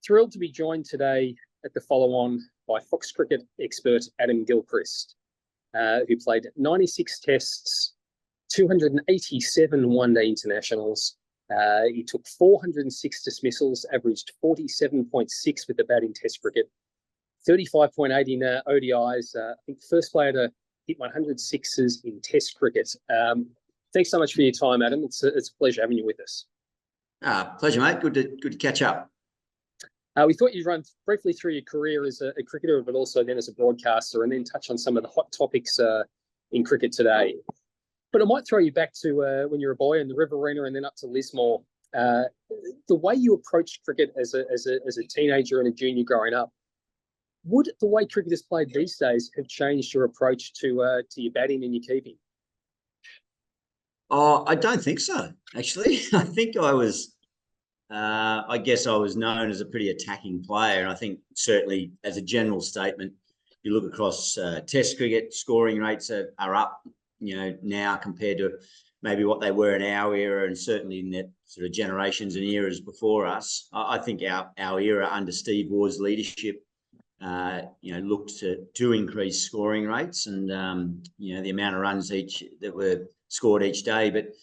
Thrilled to be joined today at the follow-on by Fox cricket expert Adam Gilchrist, who played 96 tests, 287 one-day internationals. He took 406 dismissals, averaged 47.6 with the bat in test cricket, 35.8 in ODIs. I think the first player to hit 100 sixes in test cricket. Thanks so much for your time, Adam. It's a pleasure having you with us. Pleasure, mate. Good to catch up. We thought you'd run briefly through your career as a cricketer, but also then as a broadcaster, and then touch on some of the hot topics in cricket today. But I might throw you back to when you were a boy in the Riverina and then up to Lismore. The way you approached cricket as a teenager and a junior growing up, would the way cricket is played these days have changed your approach to your batting and your keeping? Oh, I don't think so, actually. I think I guess I was known as a pretty attacking player. And I think certainly as a general statement, you look across test cricket, scoring rates are up, now compared to maybe what they were in our era, and certainly in that sort of generations and eras before us. I think our era under Steve Waugh's leadership, looked to increase scoring rates and, the amount of runs that were scored each day. But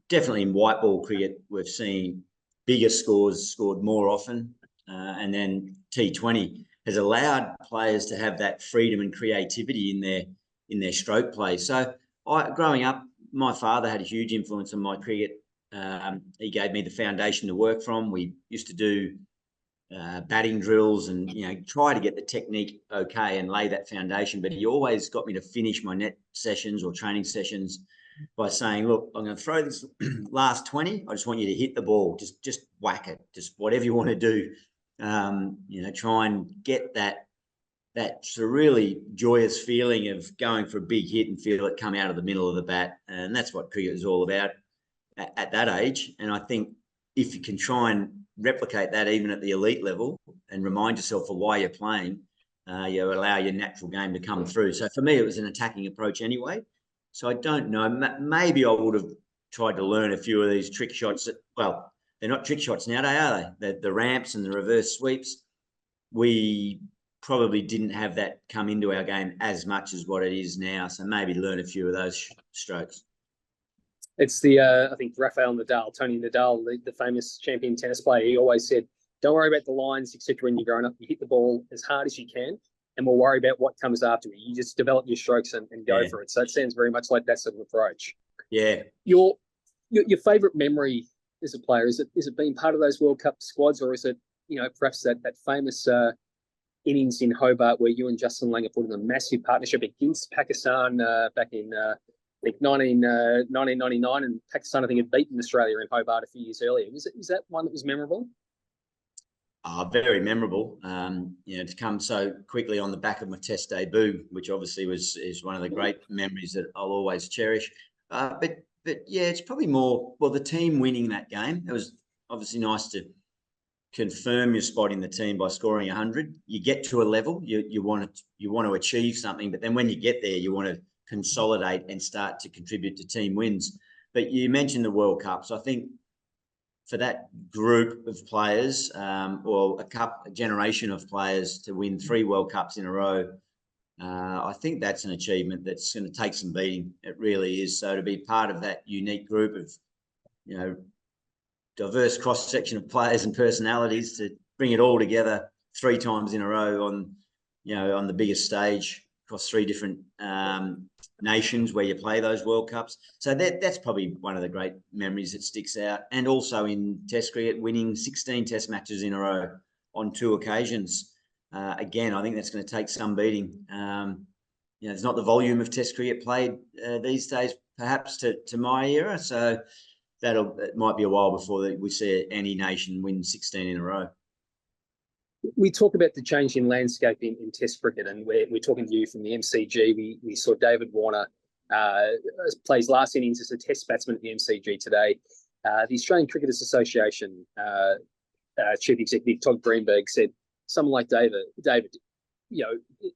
definitely in white ball cricket, we've seen bigger scores scored more often. And then T20 has allowed players to have that freedom and creativity in their stroke play. So growing up, my father had a huge influence on my cricket. He gave me the foundation to work from. We used to do batting drills and, try to get the technique okay and lay that foundation. But he always got me to finish my net sessions or training sessions by saying, look, I'm going to throw this last 20. I just want you to hit the ball. Just whack it. Just whatever you want to do. Try and get that sort of really joyous feeling of going for a big hit and feel it come out of the middle of the bat. And that's what cricket is all about at that age. And I think if you can try and replicate that even at the elite level and remind yourself of why you're playing, you allow your natural game to come through. So for me, it was an attacking approach anyway. So I don't know. Maybe I would have tried to learn a few of these trick shots. Well, they're not trick shots nowadays, are they? The ramps and the reverse sweeps. We probably didn't have that come into our game as much as what it is now. So maybe learn a few of those strokes. It's I think Tony Nadal, the famous champion tennis player, he always said, don't worry about the lines, except when you're growing up. You hit the ball as hard as you can, and we'll worry about what comes after it. You just develop your strokes and go for it. So it sounds very much like that sort of approach. Yeah. Your favourite memory as a player, is it being part of those World Cup squads, or is it, perhaps that famous innings in Hobart where you and Justin Langer put in a massive partnership against Pakistan back in I think 1999, and Pakistan, I think, had beaten Australia in Hobart a few years earlier. Is that one that was memorable? Very memorable. To come so quickly on the back of my test debut, which obviously is one of the great memories that I'll always cherish. But yeah, it's probably more, the team winning that game. It was obviously nice to confirm your spot in the team by scoring 100. You get to a level, you want to achieve something, but then when you get there, you want to consolidate and start to contribute to team wins. But you mentioned the World Cup. So I think for that group of players, or a generation of players to win 3 World Cups in a row, I think that's an achievement that's going to take some beating. It really is. So to be part of that unique group of, diverse cross-section of players and personalities, to bring it all together 3 times in a row on the biggest stage across 3 different nations where you play those World Cups. So that's probably one of the great memories that sticks out. And also in Test cricket, winning 16 Test matches in a row on 2 occasions. Again, I think that's going to take some beating. There's not the volume of Test cricket played these days, perhaps to my era. So it might be a while before we see any nation win 16 in a row. We talk about the changing landscape in Test cricket, and we're talking to you from the MCG. We saw David Warner plays last innings as a Test batsman at the MCG today. The Australian Cricketers Association Chief Executive Todd Greenberg said, someone like David,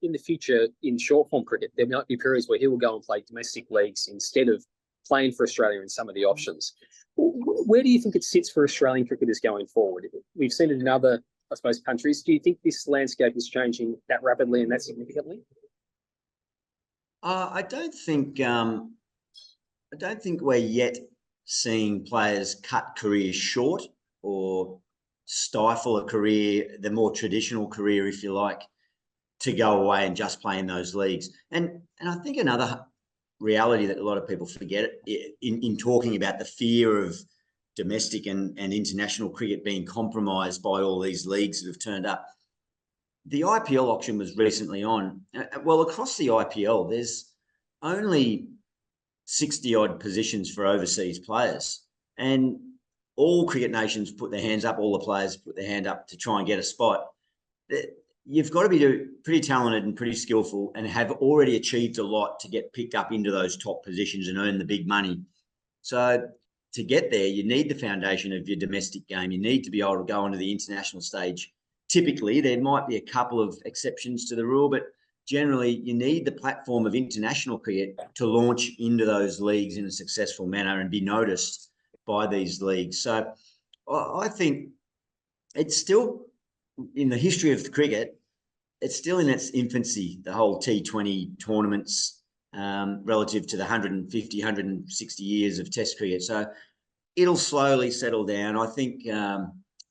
in the future in short form cricket, there might be periods where he will go and play domestic leagues instead of playing for Australia in some of the options. Where do you think it sits for Australian cricketers going forward? We've seen it in other, I suppose, countries. Do you think this landscape is changing that rapidly and that significantly? I don't think we're yet seeing players cut careers short or stifle a career, the more traditional career, if you like, to go away and just play in those leagues. And I think another reality that a lot of people forget in talking about the fear of domestic and international cricket being compromised by all these leagues that have turned up. The IPL auction was recently on. Well, across the IPL, there's only 60 odd positions for overseas players, and all cricket nations put their hands up, all the players put their hand up to try and get a spot. You've got to be pretty talented and pretty skillful and have already achieved a lot to get picked up into those top positions and earn the big money. So to get there, you need the foundation of your domestic game. You need to be able to go onto the international stage. Typically, there might be a couple of exceptions to the rule, but generally you need the platform of international cricket to launch into those leagues in a successful manner and be noticed by these leagues. So I think it's still, in the history of the cricket, it's still in its infancy, the whole T20 tournaments relative to the 150, 160 years of Test cricket. So it'll slowly settle down. I think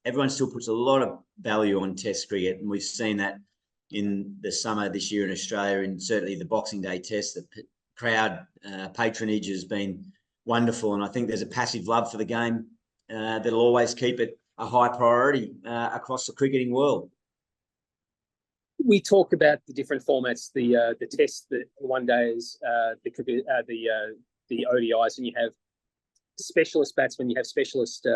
everyone still puts a lot of value on Test cricket, and we've seen that in the summer this year in Australia, and certainly the Boxing Day Test. The crowd patronage has been wonderful, and I think there's a passive love for the game that'll always keep it a high priority across the cricketing world. We talk about the different formats, the Test, the one days, the cricket, the ODIs, and you have specialist batsmen, you have specialist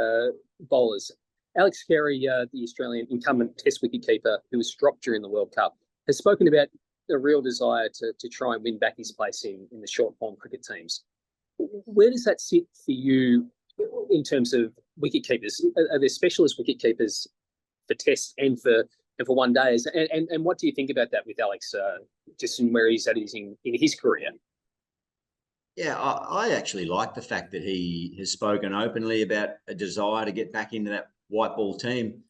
bowlers. Alex Carey, the Australian incumbent Test wicketkeeper who was dropped during the World Cup, has spoken about a real desire to try and win back his place in the short form cricket teams. Where does that sit for you in terms of wicket keepers? Are there specialist wicket keepers for Test and for one days? And what do you think about that with Alex, just in where he's at in his career? Yeah, I actually like the fact that he has spoken openly about a desire to get back into that white ball team.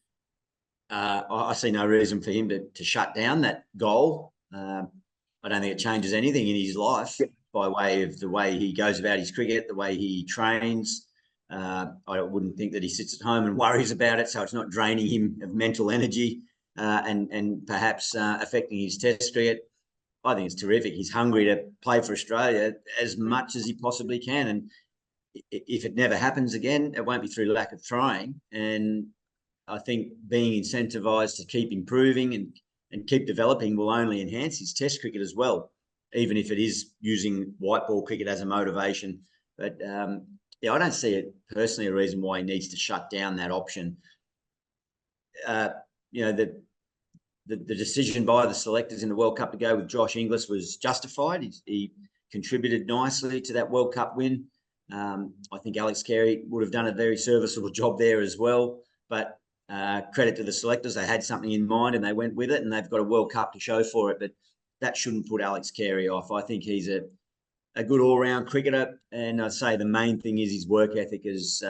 I see no reason for him to shut down that goal. I don't think it changes anything in his life by way of the way he goes about his cricket, the way he trains. I wouldn't think that he sits at home and worries about it, so it's not draining him of mental energy and perhaps affecting his Test cricket. I think it's terrific. He's hungry to play for Australia as much as he possibly can. And if it never happens again, it won't be through lack of trying. And I think being incentivised to keep improving and keep developing will only enhance his Test cricket as well, even if it is using white ball cricket as a motivation. But yeah, I don't see it personally a reason why he needs to shut down that option. The decision by the selectors in the World Cup to go with Josh Inglis was justified. He contributed nicely to that World Cup win. I think Alex Carey would have done a very serviceable job there as well. But credit to the selectors, they had something in mind and they went with it, and they've got a World Cup to show for it. But that shouldn't put Alex Carey off. I think he's a good all-round cricketer, and I'd say the main thing is his work ethic is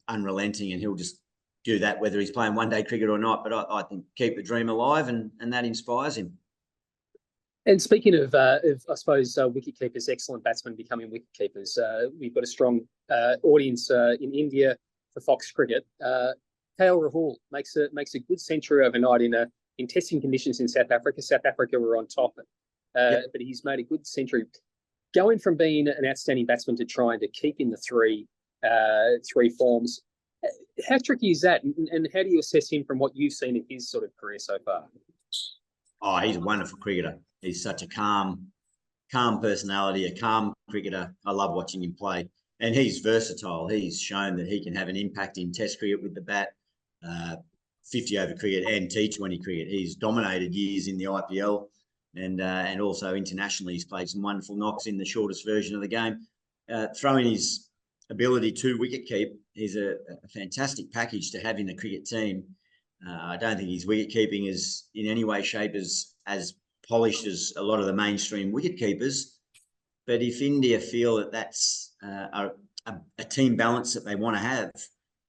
unrelenting, and he'll just do that whether he's playing one-day cricket or not. But I think keep the dream alive, and that inspires him. And speaking of I suppose, wicket keepers, excellent batsmen becoming wicket keepers, we've got a strong audience in India for Fox Cricket. KL Rahul makes a good century overnight in testing conditions in South Africa. South Africa were on top, but he's made a good century. Going from being an outstanding batsman to trying to keep in the three forms, how tricky is that? And how do you assess him from what you've seen in his sort of career so far? Oh, he's a wonderful cricketer. He's such a calm personality, a calm cricketer. I love watching him play. And he's versatile. He's shown that he can have an impact in Test cricket with the bat, 50-over cricket and T20 cricket. He's dominated years in the IPL and also internationally. He's played some wonderful knocks in the shortest version of the game. Throwing his ability to wicket keep is a fantastic package to have in a cricket team. I don't think his wicket keeping is in any way, shape as polished as a lot of the mainstream wicket keepers, But if India feel that that's a team balance that they want to have,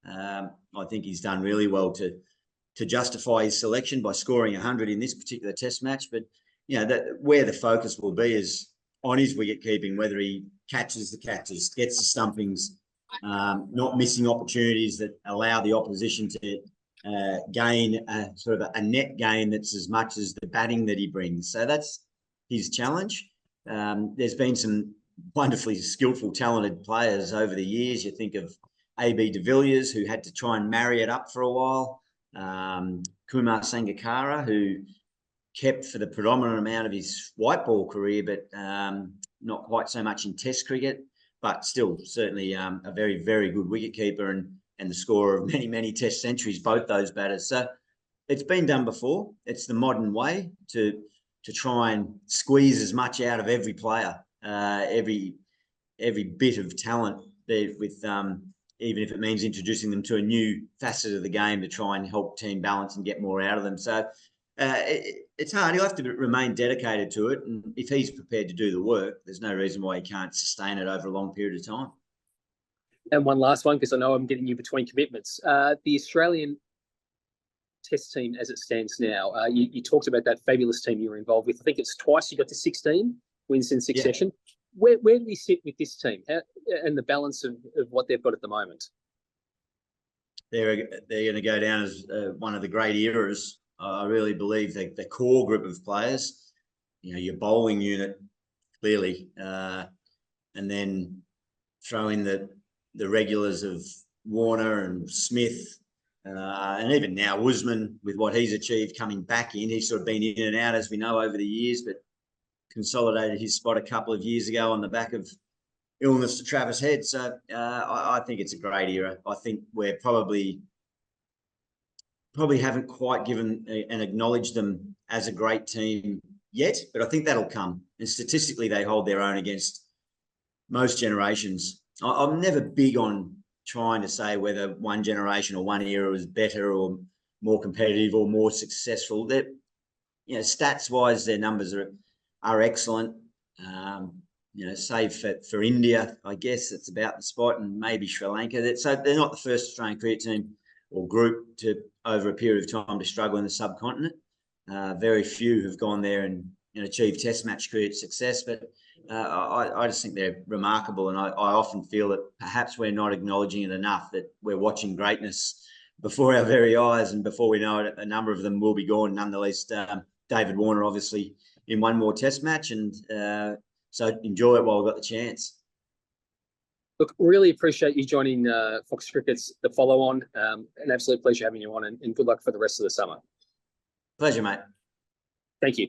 I think he's done really well to justify his selection by scoring 100 in this particular Test match. But where the focus will be is on his wicket keeping, whether he catches the catches, gets the stumpings, not missing opportunities that allow the opposition to gain sort of a net gain that's as much as the batting that he brings. So that's his challenge. There's been some wonderfully skillful, talented players over the years. You think of AB de Villiers, who had to try and marry it up for a while. Kumar Sangakkara, who kept for the predominant amount of his white ball career, but not quite so much in Test cricket, but still certainly a very, very good wicketkeeper and the scorer of many, many Test centuries, both those batters. So it's been done before. It's the modern way to try and squeeze as much out of every player, every bit of talent there with even if it means introducing them to a new facet of the game to try and help team balance and get more out of them. So it's hard. He'll have to remain dedicated to it. And if he's prepared to do the work, there's no reason why he can't sustain it over a long period of time. And one last one, because I know I'm getting you between commitments. The Australian Test team as it stands now, you talked about that fabulous team you were involved with. I think it's twice you got to 16 wins in succession. Yeah. Where do we sit with this team and the balance of what they've got at the moment? They're going to go down as one of the great eras. I really believe the core group of players, your bowling unit, clearly, and then throw in the regulars of Warner and Smith, and even now Usman with what he's achieved coming back in. He's sort of been in and out, as we know, over the years, but consolidated his spot a couple of years ago on the back of illness to Travis Head. So I think it's a great era. I think we're probably haven't quite given and acknowledged them as a great team yet, but I think that'll come. And statistically, they hold their own against most generations. I'm never big on trying to say whether one generation or one era was better or more competitive or more successful. That stats-wise, their numbers are excellent. Save for India, I guess it's about the spot, and maybe Sri Lanka. So they're not the first Australian cricket team or group to, over a period of time, to struggle in the subcontinent. Very few have gone there and achieved Test match cricket success, but I just think they're remarkable, and I often feel that perhaps we're not acknowledging it enough, that we're watching greatness before our very eyes, and before we know it, a number of them will be gone. Nonetheless, David Warner obviously in one more Test match, and so enjoy it while we've got the chance. Look, really appreciate you joining Fox Cricket's The Follow On. An absolute pleasure having you on, and good luck for the rest of the summer. Pleasure, mate. Thank you.